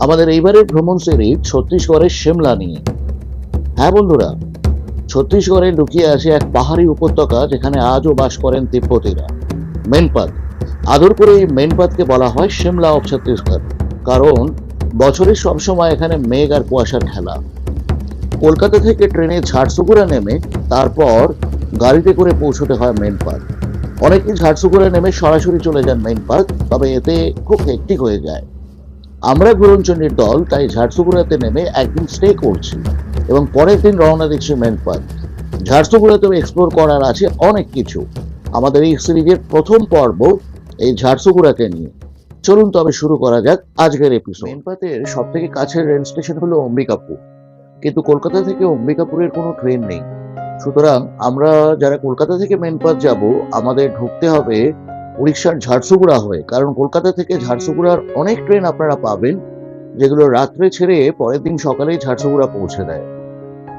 আমাদের এইবারের ভ্রমণ সিরিজ ছত্তিশগড়ের সিমলা নিয়ে। হ্যাঁ বন্ধুরা, ছত্তিশগড়ে লুকিয়ে আছে এক পাহাড়ি উপত্যকা যেখানে আজও বাস করেন তিব্বতীরা, মেনপাত। আদর করে এই মেনপাতকে বলা হয় সিমলা অফ ছত্তিশগড়, কারণ বছরের সবসময় এখানে মেঘ আর কুয়াশার ঠেলা। কলকাতা থেকে ট্রেনে ঝাড়সুগুড়া নেমে তারপর গাড়িতে করে পৌঁছতে হয় মেনপাত। অনেকেই ঝাড়সুগুড়া নেমে সরাসরি চলে যান মেনপাত, তবে এতে খুব হেক্টিক হয়ে যায়। আমরা ঘুরনচণ্ডীর দল তাই ঝাড়সুগুড়াতে নেমে একদিন স্টে করছি এবং পরের দিন রওনা দিচ্ছি মেনপাত। ঝাড়সুগুড়াতেও এক্সপ্লোর করার আছে অনেক কিছু। আমাদের এই সিরিজের প্রথম পর্ব এই ঝাড়সুগুড়াকে নিয়ে। চলুন তবে শুরু করা যাক আজকের এপিসোড। মেনপাতের সব থেকে কাছের রেল স্টেশন হলো অম্বিকাপুর, কিন্তু কলকাতা থেকে অম্বিকাপুরের কোনো ট্রেন নেই। সুতরাং আমরা যারা কলকাতা থেকে মেনপাত যাব, আমাদের ঢুকতে হবে উড়িষ্যার ঝাড়সুগুড়া হয়ে, কারণ কলকাতা থেকে ঝাড়সুগুড়ার অনেক ট্রেন আপনারা পাবেন যেগুলো রাত্রে ছেড়ে পরের দিন সকালেই ঝাড়সুগুড়া পৌঁছে দেয়।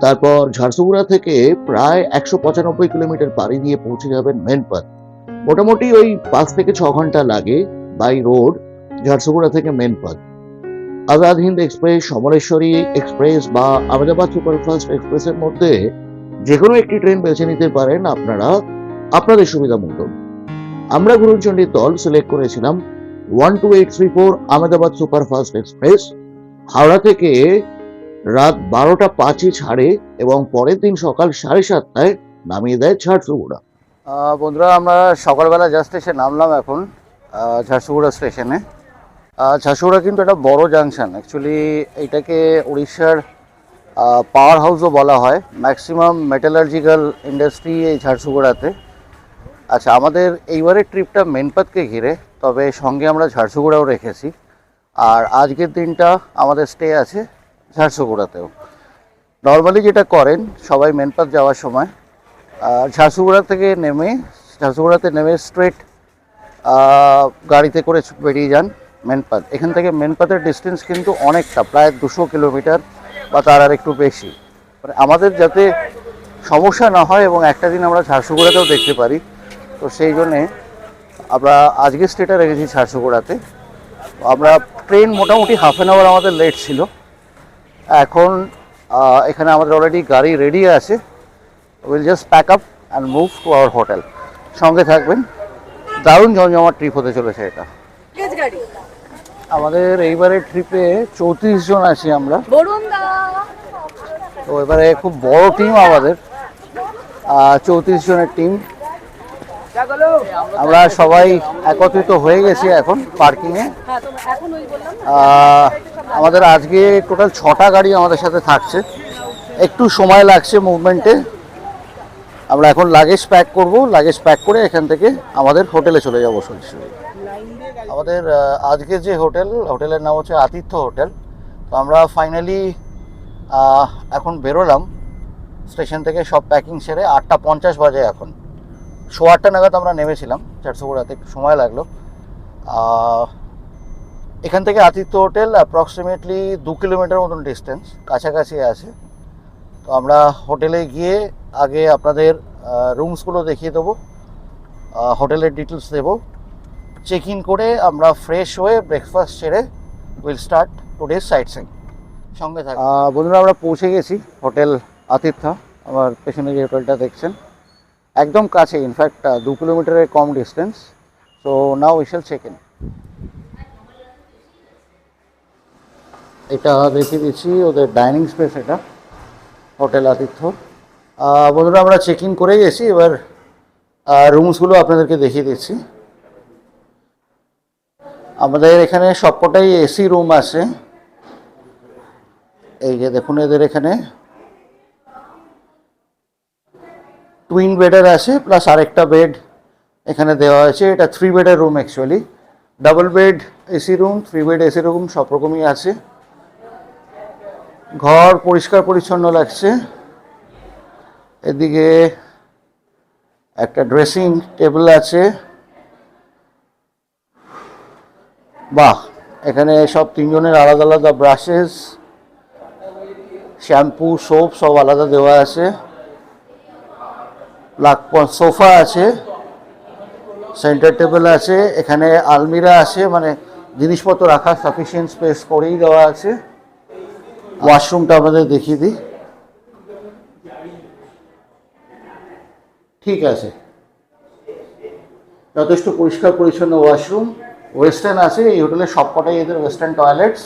তারপর ঝাড়সুগুড়া থেকে প্রায় 195 কিলোমিটার পাড়ি দিয়ে পৌঁছে যাবেন মেনপাত। মোটামুটি ওই 5 থেকে 6 ঘন্টা লাগে বাই রোড ঝাড়সুগুড়া থেকে মেনপাত। আজাদ হিন্দ এক্সপ্রেস, সমলেশ্বরী এক্সপ্রেস বা আহমেদাবাদ সুপারফাস্ট এক্সপ্রেসের মধ্যে যে কোনো একটি ট্রেন বেছে নিতে পারেন আপনারা আপনাদের সুবিধা মতো। আমরা ঘুরনচণ্ডীর দল সিলেক্ট করেছিলাম 12834 আহমেদাবাদ সুপারফাস্ট এক্সপ্রেস। হাওড়া থেকে রাত 12টা 5-এ ছাড়ে এবং পরের দিন সকাল 7:30টায় নামিয়ে দেয় ঝাড়সুগুড়া। বন্ধুরা, আমরা সকালবেলা জাস্ট এসে নামলাম এখন ঝাড়সুগুড়া স্টেশনে। ঝাড়সুগুড়া কিন্তু একটা বড় জাংশন। অ্যাকচুয়ালি এটাকে উড়িষ্যার পাওয়ার হাউসও বলা হয়। ম্যাক্সিমাম মেটালার্জিক্যাল ইন্ডাস্ট্রি এই ঝাড়সুগুড়াতে। আচ্ছা, আমাদের এইবারের ট্রিপটা মেনপাতকে ঘিরে, তবে সঙ্গে আমরা ঝাড়সুগুড়াও রেখেছি। আর আজকের দিনটা আমাদের স্টে আছে ঝাড়সুগুড়াতেও। নর্মালি যেটা করেন সবাই মেনপাত যাওয়ার সময়, ঝাড়সুগুড়াতে নেমে স্ট্রেট গাড়িতে করে বেরিয়ে যান মেনপাত। এখান থেকে মেনপাতের ডিস্টেন্স কিন্তু অনেকটা, প্রায় 200 কিলোমিটার বা তার আর একটু বেশি। মানে আমাদের যাতে সমস্যা না হয় এবং একটা দিন আমরা ঝাড়সুগুড়াতেও দেখতে পারি, তো সেই জন্যে আমরা আজকে স্টেটা রেখেছি ঝাড়সুগুড়াতে। আমরা ট্রেন মোটামুটি হাফ অ্যান আওয়ার আমাদের লেট ছিল। এখন এখানে আমাদের অলরেডি গাড়ি রেডি আছে। Will just pack up and move to our hotel. সঙ্গে থাকবেন, দারুণ জমজমাট ট্রিপ হতে চলেছে এটা। আমাদের এইবারের ট্রিপে 34 জন আছি আমরা। তো এবারে খুব বড় টিম আমাদের, 34 জনের টিম। আমরা সবাই একত্রিত হয়ে গেছি এখন পার্কিংয়ে। আমাদের আজকে টোটাল 6টা গাড়ি আমাদের সাথে থাকছে। একটু সময় লাগছে মুভমেন্টে। আমরা এখন লাগেজ প্যাক করব। লাগেজ প্যাক করে এখান থেকে আমাদের হোটেলে চলে যাবো সরাসরি। আমাদের আজকে যে হোটেলের নাম হচ্ছে আতিথ্য হোটেল। তো আমরা ফাইনালি এখন বেরোলাম স্টেশন থেকে, সব প্যাকিং সেরে। 8:50 বাজে এখন। 8:15 নাগাদ আমরা নেমেছিলাম ঝাড়সুগুড়াতে, একটু সময় লাগলো। এখান থেকে আতিথ্য হোটেল অ্যাপ্রক্সিমেটলি 2 কিলোমিটার মতন ডিস্টেন্স, কাছাকাছি আছে। তো আমরা হোটেলে গিয়ে আগে আপনাদের রুমসগুলো দেখিয়ে দেবো, হোটেলের ডিটেলস দেবো। চেক ইন করে আমরা ফ্রেশ হয়ে ব্রেকফাস্ট সেরে will start today's site seeing. সঙ্গে থাকি। বন্ধুরা, আমরা পৌঁছে গেছি হোটেল আতিথ্য। আমার পেছনে যে হোটেলটা দেখছেন একদম কাছে, ইনফ্যাক্ট 2 কিলোমিটারের কম distance. So now we shall check in. এটা দেখিয়ে দিচ্ছি ওদের ডাইনিং স্পেস, এটা হোটেল আতিথ্য। বন্ধুরা, আমরা চেক ইন করে গেছি। এবার রুমসগুলো আপনাদেরকে দেখিয়ে দিচ্ছি। আমাদের এখানে সবকটাই এসি রুম আছে। এই যে দেখুন, এদের এখানে টুইন বেডের আছে, প্লাস আরেকটা বেড এখানে দেওয়া হয়েছে। এটা 3 বেডের room actually. Double bed AC room, 3 bed AC room সব রকমই আছে। ঘর পরিষ্কার পরিচ্ছন্ন লাগছে। এদিকে একটা ড্রেসিং টেবিল আছে। বাহ, এখানে সব 3 জনের আলাদা আলাদা ব্রাশেস, শ্যাম্পু, সোপ সব আলাদা দেওয়া আছে। সোফা আছে, সেন্টার টেবিল আছে, এখানে আলমিরা আছে, মানে জিনিসপত্র রাখার সাফিসিয়েন্ট স্পেস করেই দেওয়া আছে। ওয়াশরুমটা আপনাদের দেখিয়ে দিই। ঠিক আছে, যথেষ্ট পরিষ্কার পরিচ্ছন্ন ওয়াশরুম। ওয়েস্টার্ন আছে, এই হোটেলের সবকটাই এদের western toilets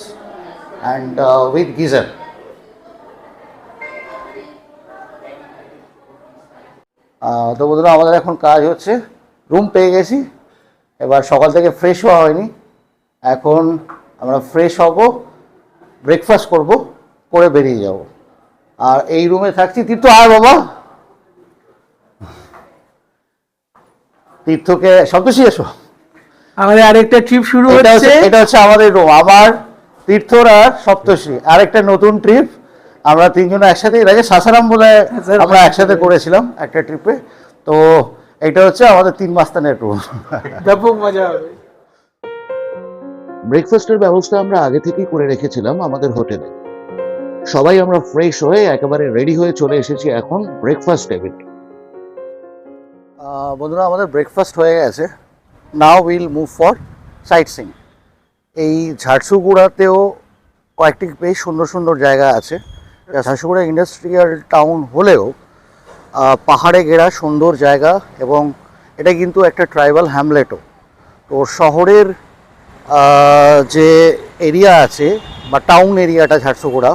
and with geyser. তো বন্ধুরা, আমাদের এখন কাজ হচ্ছে, রুম পেয়ে গেছি, এবার সকাল থেকে ফ্রেশ হওয়া হয়নি, এখন আমরা ফ্রেশ হব, ব্রেকফাস্ট করব, করে বেরিয়ে যাব। আর এই রুমে থাকছি তীর্থ। আর বাবা তীর্থকে সন্তোষী এসো, আমাদের আরেকটা ট্রিপ শুরু হচ্ছে। এটা হচ্ছে আমাদের রুম, আমার তীর্থর আর সপ্তর্ষি আরেকটা নতুন ট্রিপ। আমরা তিনজন একসাথে, এর আগে সাসারাম বলে আমরা একসাথে করেছিলাম একটা ট্রিপে। তো এটা হচ্ছে আমাদের 3 মাস্তানের রুম। ব্যাপক মজা হবে। ব্রেকফাস্টের ব্যবস্থা আমরা আগে থেকেই করে রেখেছিলাম আমাদের হোটেলে। সবাই আমরা ফ্রেশ হয়ে একেবারে রেডি হয়ে চলে এসেছি এখন ব্রেকফাস্ট টেবিল। বন্ধুরা, আমাদের ব্রেকফাস্ট হয়ে গেছে। Now will move for sightseeing. এই ঝারসুগুড়াতেও কয়েকটি বেশ সুন্দর সুন্দর জায়গা আছে। ঝারসুগুড়া ইন্ডাস্ট্রিয়াল টাউন হলেও পাহাড়ে ঘেরা সুন্দর জায়গা, এবং এটা কিন্তু একটা ট্রাইবাল হ্যামলেটও। তো শহরের যে এরিয়া আছে বা টাউন এরিয়াটা ঝারসুগুড়া,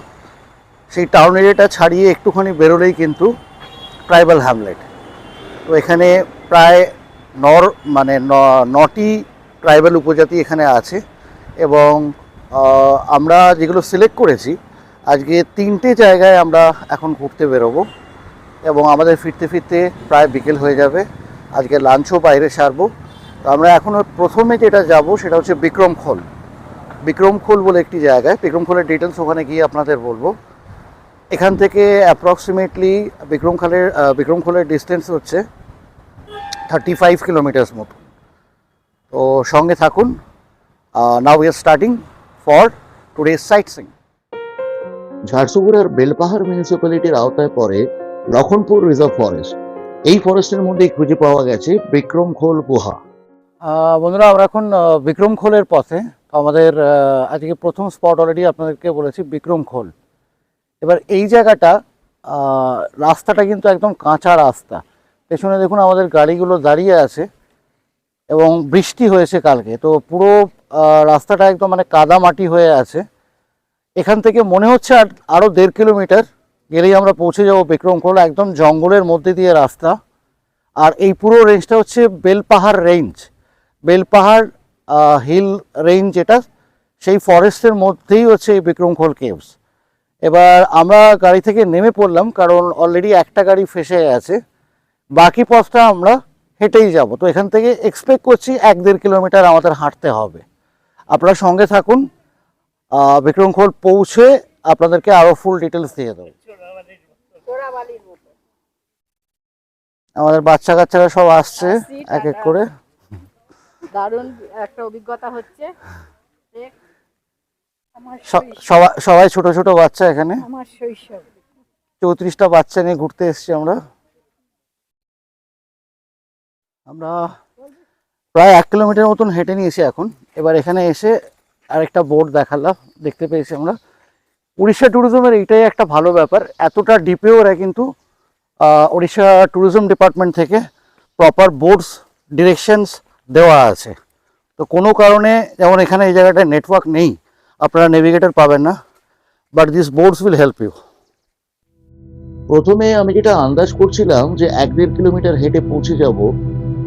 সেই টাউন এরিয়াটা ছাড়িয়ে একটুখানি বেরোলেই কিন্তু ট্রাইবাল হ্যামলেট। তো এখানে প্রায় 9টি ট্রাইবাল উপজাতি এখানে আছে, এবং আমরা যেগুলো সিলেক্ট করেছি আজকে 3টে জায়গায় আমরা এখন ঘুরতে বেরোবো, এবং আমাদের ফিরতে ফিরতে প্রায় বিকেল হয়ে যাবে। আজকে লাঞ্চও বাইরে সারবো। তো আমরা এখন প্রথমে যেটা যাব সেটা হচ্ছে বিক্রমখোল। বিক্রমখোল বলে একটি জায়গায়, বিক্রমখোলের ডিটেলস ওখানে গিয়ে আপনাদের বলবো। এখান থেকে অ্যাপ্রক্সিমেটলি বিক্রমখোলের ডিস্টেন্স হচ্ছে 35 কিলোমিটার্স মতো। তো সঙ্গে থাকুন। Now we are starting for today's sightseeing. ঝারসুগুড়ার বেলপাহাড় মিউনিসিপ্যালিটির আওতায় পড়ে লখনপুর রিজার্ভ ফরেস্ট। এই ফরেস্টের মধ্যেই খুঁজে পাওয়া গেছে বিক্রমখোল গুহা। বন্ধুরা, আমরা এখন বিক্রমখোলের পথে। আমাদের আজকে প্রথম স্পট অলরেডি আপনাদেরকে বলেছি, বিক্রমখোল। এবার এই জায়গাটা, রাস্তাটা কিন্তু একদম কাঁচা রাস্তা। পেছনে দেখুন আমাদের গাড়িগুলো দাঁড়িয়ে আছে, এবং বৃষ্টি হয়েছে কালকে, তো পুরো রাস্তাটা একদম মানে কাদা মাটি হয়ে আছে। এখান থেকে মনে হচ্ছে আরও 1.5 কিলোমিটার গেলেই আমরা পৌঁছে যাব বিক্রমখোল। একদম জঙ্গলের মধ্যে দিয়ে রাস্তা। আর এই পুরো রেঞ্জটা হচ্ছে বেলপাহাড় রেঞ্জ, বেলপাহাড় হিল রেঞ্জ, যেটা সেই ফরেস্টের মধ্যেই হচ্ছে এই বিক্রমখোল কেভস। এবার আমরা গাড়ি থেকে নেমে পড়লাম, কারণ অলরেডি একটা গাড়ি ফেসে আছে, বাকি পথটা আমরা হেঁটেই যাব। তো এখান থেকে এক্সপেক্ট করছি 1-1.5 কিলোমিটার আমাদের হাঁটতে হবে। আপনারা সঙ্গে থাকুন, বিক্রমখোল পৌঁছে আপনাদেরকে আরও ফুল ডিটেলস দিয়ে দেবো। আমাদের বাচ্চা কাচ্চারা সব আসছে এক এক করে। দারুণ একটা অভিজ্ঞতা হচ্ছে। সবাই ছোট ছোট বাচ্চা এখানে। আমার শৈশব। 34টা বাচ্চা নিয়ে ঘুরতে এসেছি আমরা। প্রায় 1 কিলোমিটার মতন হেঁটে নিয়েছি এখন। এবার এখানে এসে আরেকটা বোর্ড দেখতে পেয়েছি আমরা। উড়িষ্যা ট্যুরিজমের এইটাই একটা ভালো ব্যাপার, এতটা ডিপেও ওরা কিন্তু উড়িষ্যা ট্যুরিজম ডিপার্টমেন্ট থেকে প্রপার বোর্ডস ডিরেকশনস দেওয়া আছে। তো কোনো কারণে, যেমন এখানে এই জায়গাটায় নেটওয়ার্ক নেই, আপনারা নেভিগেটর পাবেন না, but this boards will help you. প্রথমে আমি যেটা আন্দাজ করছিলাম যে 1-1.5 কিলোমিটার হেঁটে পৌঁছে যাব,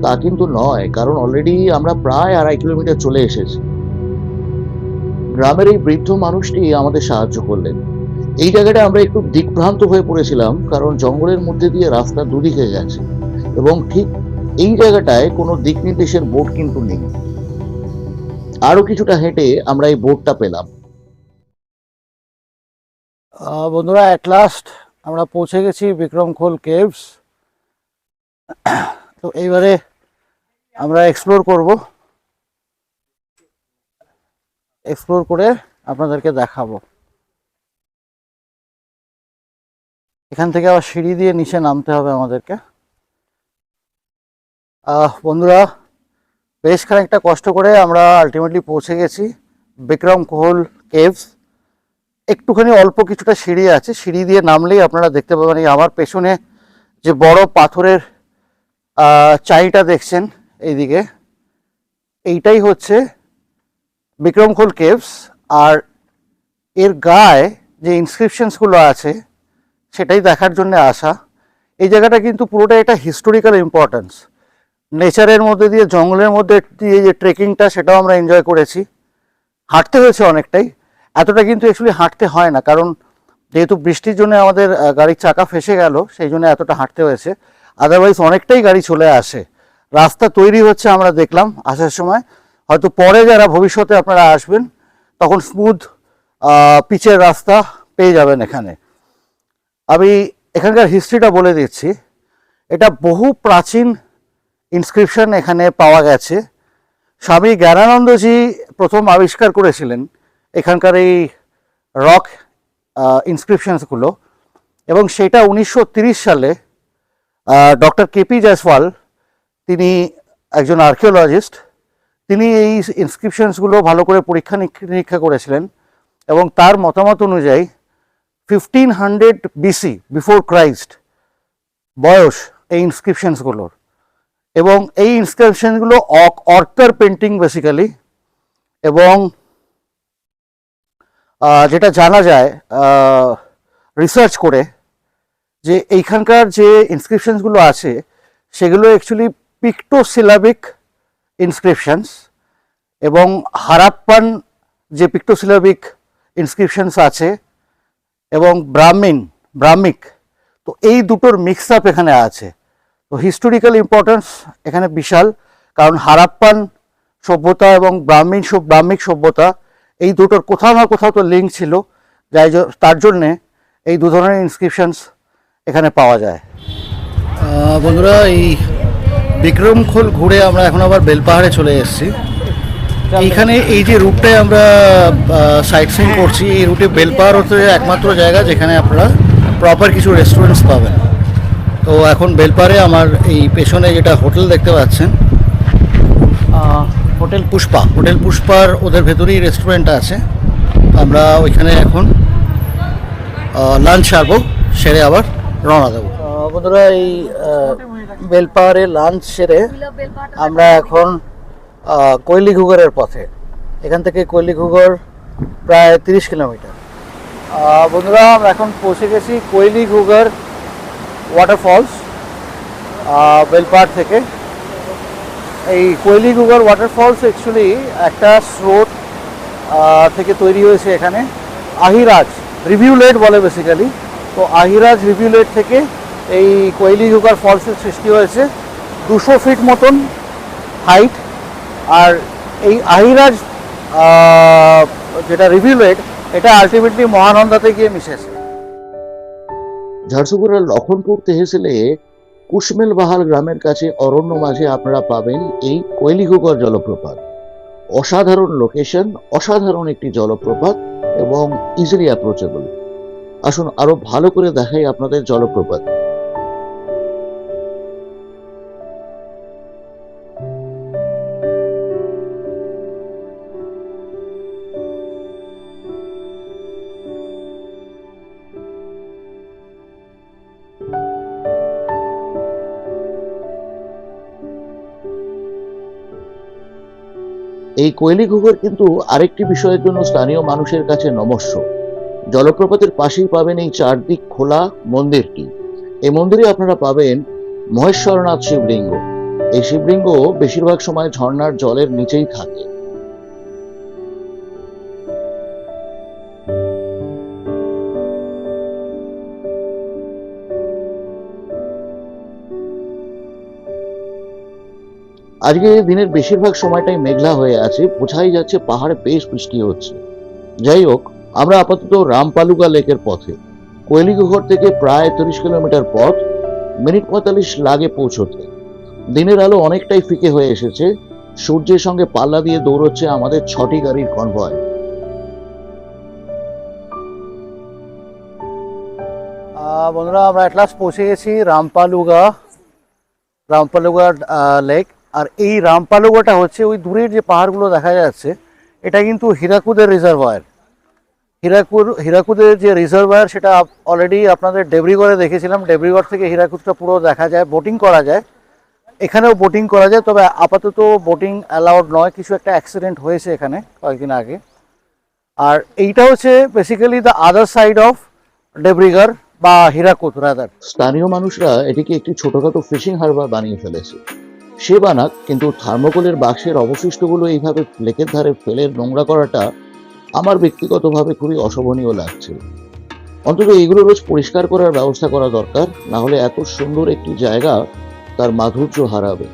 তা কিন্তু নয়, কারণ অলরেডি আমরা প্রায় 2.5 কিলোমিটার চলে এসেছি। গ্রামের এই বৃদ্ধ মানুষটি আমাদের সাহায্য করলেন। এই জায়গাটা আমরা একটু দিকভ্রান্ত হয়ে পড়েছিলাম, কারণ জঙ্গলের মধ্যে দিয়ে রাস্তা দুদিকে গেছে, এবং ঠিক এই জায়গাটায় কোনো দিক নির্দেশের বোর্ড কিন্তু নেই। আরো কিছুটা হেঁটে আমরা এই বোর্ডটা পেলাম। বন্ধুরা, অ্যাট লাস্ট আমরা পৌঁছে গেছি বিক্রমখোল কেভস। তো এইবারে আমরা এক্সপ্লোর করে আপনাদেরকে দেখাবো। এখান থেকে আবার সিঁড়ি দিয়ে নিচে নামতে হবে আমাদেরকে। বন্ধুরা, বেশ খানিকটা কষ্ট করে আমরা আলটিমেটলি পৌঁছে গেছি বিক্রম কোহল কেভস। একটুখানি অল্প কিছুটা সিঁড়ি আছে, সিঁড়ি দিয়ে নামলেই আপনারা দেখতে পাবেন এই আমার পেছনে যে বড় পাথরের চাইটা দেখছেন এইদিকে, এইটাই হচ্ছে বিক্রম কোহল কেভস। আর এর গায়ে যে ইনস্ক্রিপশনসগুলো আছে সেটাই দেখার জন্য আসা। এই জায়গাটা কিন্তু পুরোটা এটা হিস্টোরিক্যাল ইম্পর্টেন্স। নেচারের মধ্যে দিয়ে, জঙ্গলের মধ্যে দিয়ে যে ট্রেকিংটা, সেটাও আমরা এনজয় করেছি। হাঁটতে হয়েছে অনেকটাই, এতটা কিন্তু অ্যাকচুয়ালি হাঁটতে হয় না, কারণ যেহেতু বৃষ্টির জন্য আমাদের গাড়ির চাকা ফেসে গেল, সেই জন্য এতটা হাঁটতে হয়েছে। আদারওয়াইজ অনেকটাই গাড়ি চলে আসে। রাস্তা তৈরি হচ্ছে আমরা দেখলাম আসার সময়, হয়তো পরে যারা ভবিষ্যতে আপনারা আসবেন তখন স্মুথ পিচের রাস্তা পেয়ে যাবেন এখানে। আমি এখানকার হিস্ট্রিটা বলে দিচ্ছি। এটা বহু প্রাচীন ইনস্ক্রিপশন এখানে পাওয়া গেছে। স্বামী জ্ঞানানন্দজি প্রথম আবিষ্কার করেছিলেন এখানকার এই রক ইনস্ক্রিপশনসগুলো, এবং সেটা 1930 সালে ডক্টর কেপি জয়সওয়াল, তিনি একজন আর্কিওলজিস্ট, তিনি এই ইনস্ক্রিপশনসগুলো ভালো করে পরীক্ষা নিরীক্ষা করেছিলেন এবং তার মতামত অনুযায়ী 1500 BC বিফোর ক্রাইস্ট বয়স এই ইনস্ক্রিপশনসগুলোর। এবং এই ইনস্ক্রিপশনগুলো অর্কার পেন্টিং বেসিক্যালি। এবং যেটা জানা যায় রিসার্চ করে, যে এইখানকার যে ইনস্ক্রিপশনসগুলো আছে সেগুলো অ্যাকচুয়ালি পিক্টোসিলাবিক ইনস্ক্রিপশনস, এবং হারাপ্পান যে পিক্টোসিলাবিক ইনস্ক্রিপশনস আছে এবং ব্রাহ্মিক, তো এই দুটোর মিক্স আপ এখানে আছে। তো হিস্টোরিক্যাল ইম্পর্টেন্স এখানে বিশাল, কারণ হারাপ্পান সভ্যতা এবং ব্রাহ্মিক সভ্যতা, এই দুটোর কোথাও না কোথাও তো লিঙ্ক ছিল, তার জন্যে এই দু ধরনের ইনস্ক্রিপশনস এখানে পাওয়া যায়। বন্ধুরা, এই বিক্রম কোহল ঘুরে আমরা এখন আবার বেলপাহাড়ে চলে এসেছি। এইখানে এই যে রুটটায় আমরা সাইট সিইং করছি, এই রুটে বেলপাহাড় হচ্ছে একমাত্র জায়গা যেখানে আপনারা প্রপার কিছু রেস্টুরেন্টস পাবেন। তো এখন বেলপাহাড়ে আমার এই পেছনে যেটা হোটেল দেখতে পাচ্ছেন, হোটেল পুষ্পার ওদের ভেতরেই রেস্টুরেন্ট আছে। আমরা ওইখানে এখন লাঞ্চ সারবো, সেরে আবার রওনা দেবো। বন্ধুরা, এই বেলপাহাড়ে লাঞ্চ সেরে আমরা এখন কৈলিঘুগরের পথে। এখান থেকে কৈলিঘুগর প্রায় 30 কিলোমিটার। বন্ধুরা, আমরা এখন পৌঁছে গেছি কৈলিঘুগর ওয়াটারফলস বেলপাহাড় থেকে। এই কৈলিঘুগর ওয়াটারফলস অ্যাকচুয়ালি একটা স্রোত থেকে তৈরি হয়েছে এখানে। আহিরাজ রিভিউলেট বলে বেসিক্যালি। তো আহিরাজ রিভিউলেট থেকে এই কৈলিঘুগর ফলসের সৃষ্টি হয়েছে। 200 ফিট মতন হাইট। আর এই আহিরাজ যেটা রিভিউলেট, এটা আলটিমেটলি মহানন্দাতে গিয়ে মিশেছে। ঝারসুগুড়ার লখনপুর তহসিলে কুশমেলবাহাল গ্রামের কাছে অরণ্য মাঝে আপনারা পাবেন এই কৈলিঘুগর জলপ্রপাত। অসাধারণ লোকেশন, অসাধারণ একটি জলপ্রপাত এবং ইজিলি অ্যাপ্রোচেবল। আসুন আরো ভালো করে দেখাই আপনাদের জলপ্রপাত। এই কৈলিঘুগর কিন্তু আরেকটি বিষয়ের জন্য স্থানীয় মানুষের কাছে নমস্য। জলপ্রপাতের পাশেই পাবেন এই চারদিক খোলা মন্দিরটি। এই মন্দিরে আপনারা পাবেন মহেশ্বরনাথ শিবলিঙ্গ। এই শিবলিঙ্গ বেশিরভাগ সময় ঝর্ণার জলের নিচেই থাকে। আজকে দিনের বেশিরভাগ সময়টাই মেঘলা হয়ে আছে, বোঝাই যাচ্ছে পাহাড়ে বেশ বৃষ্টি হচ্ছে। যাই হোক, আমরা আপাতত রামপালুগা লেকের পথে। কৈলিঘুগর থেকে প্রায় 30 কিলোমিটার পথ, মিনিট 45 লাগে পৌঁছতে। দিনের আলো অনেকটাই ফিকে হয়ে এসেছে। সূর্যের সঙ্গে পাল্লা দিয়ে দৌড়চ্ছে আমাদের 6টি গাড়ির কনভয়। বন্ধুরা, আমরা এট লাস্ট পৌঁছে গেছি রামপালুগা লেক। আর এই রামপালুগাটা হচ্ছে ওই দূরের যে পাহাড়গুলো দেখা যাচ্ছে, এটা কিন্তু হীরাকুদের রিজার্ভয়ার। হীরাকুদের যে রিজার্ভয়ার সেটা অলরেডি আপনাদের দেবরিগড়ে দেখেছিলাম। দেবরিগড় থেকে হীরাকুদটা পুরো দেখা যায়, বোটিং করা যায়। এখানেও বোটিং করা যায়, তবে আপাতত বোটিং অ্যালাউড নয়, কিছু একটা অ্যাক্সিডেন্ট হয়েছে এখানে কয়েকদিন আগে। আর এইটা হচ্ছে basically the other side of Debrigarh বা হীরাকুদ রাদার। স্থানীয় মানুষরা এটিকে একটি ছোটখাটো ফিশিং হারবার বানিয়ে ফেলেছে। সে বানাক, কিন্তু থার্মোকলের বাক্সের অবশিষ্টগুলো এইভাবে লেকের ধারে ফেলে নোংরা করাটা আমার ব্যক্তিগতভাবে খুবই অশোভনীয় লাগছে। অন্তত এগুলো রোজ পরিষ্কার করার ব্যবস্থা করা দরকার, না হলে এত সুন্দর একটি জায়গা তার মাধুর্য হারাবে।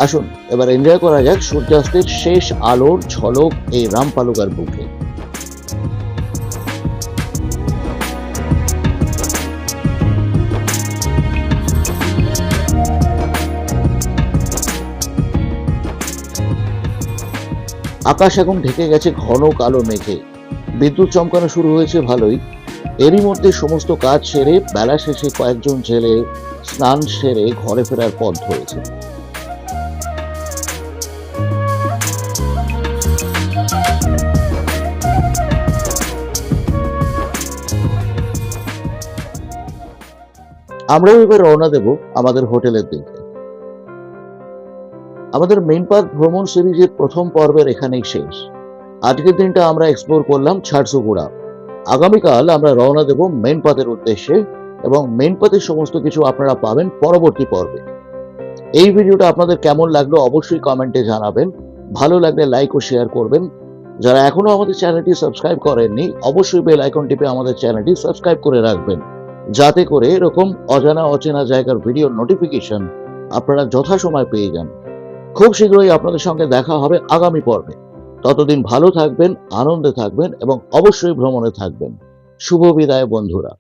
আসুন এবার এনজয় করা যাক সূর্যাস্তের শেষ আলোর ঝলক এই রামপালুগার বুকে। আকাশ এখন ঢেকে গেছে ঘন কালো মেঘে। বিদ্যুৎ চমকানো শুরু হয়েছে ভালোই। এরই মধ্যে সমস্ত কাজ সেরে বেলা শেষে কয়েকজন জেলে স্নান সেরে ঘরে ফেরার পথ ধরেছে। আমরাও এবার রওনা দেব আমাদের হোটেলের দিকে। আমাদের মেইন পার্ক ভ্রমণ সিরিজের প্রথম পর্বের এখানেই শেষ। আজকের দিনটা আমরা এক্সপ্লোর করলাম ঝারসুগুড়া। আগামীকাল আমরা রওনা দেব মেইন পাথের উদ্দেশ্যে, এবং মেইন পাথের সমস্ত কিছু আপনারা পাবেন পরবর্তী পর্বে। এই ভিডিওটা আপনাদের কেমন লাগলো অবশ্যই কমেন্টে জানাবেন। ভালো লাগলে লাইক ও শেয়ার করবেন। যারা এখনো আমাদের চ্যানেলটি সাবস্ক্রাইব করেননি অবশ্যই বেল আইকন টিপে আমাদের চ্যানেলটি সাবস্ক্রাইব করে রাখবেন, যাতে করে এরকম অজানা অচেনা জায়গার ভিডিও নোটিফিকেশন আপনারা যথাসময় পেয়ে যান। খুব শীঘ্রই আপনাদের সঙ্গে দেখা হবে আগামী পর্বে। ততদিন ভালো থাকবেন, আনন্দে থাকবেন এবং অবশ্যই ভ্রমণে থাকবেন। শুভ বিদায় বন্ধুরা।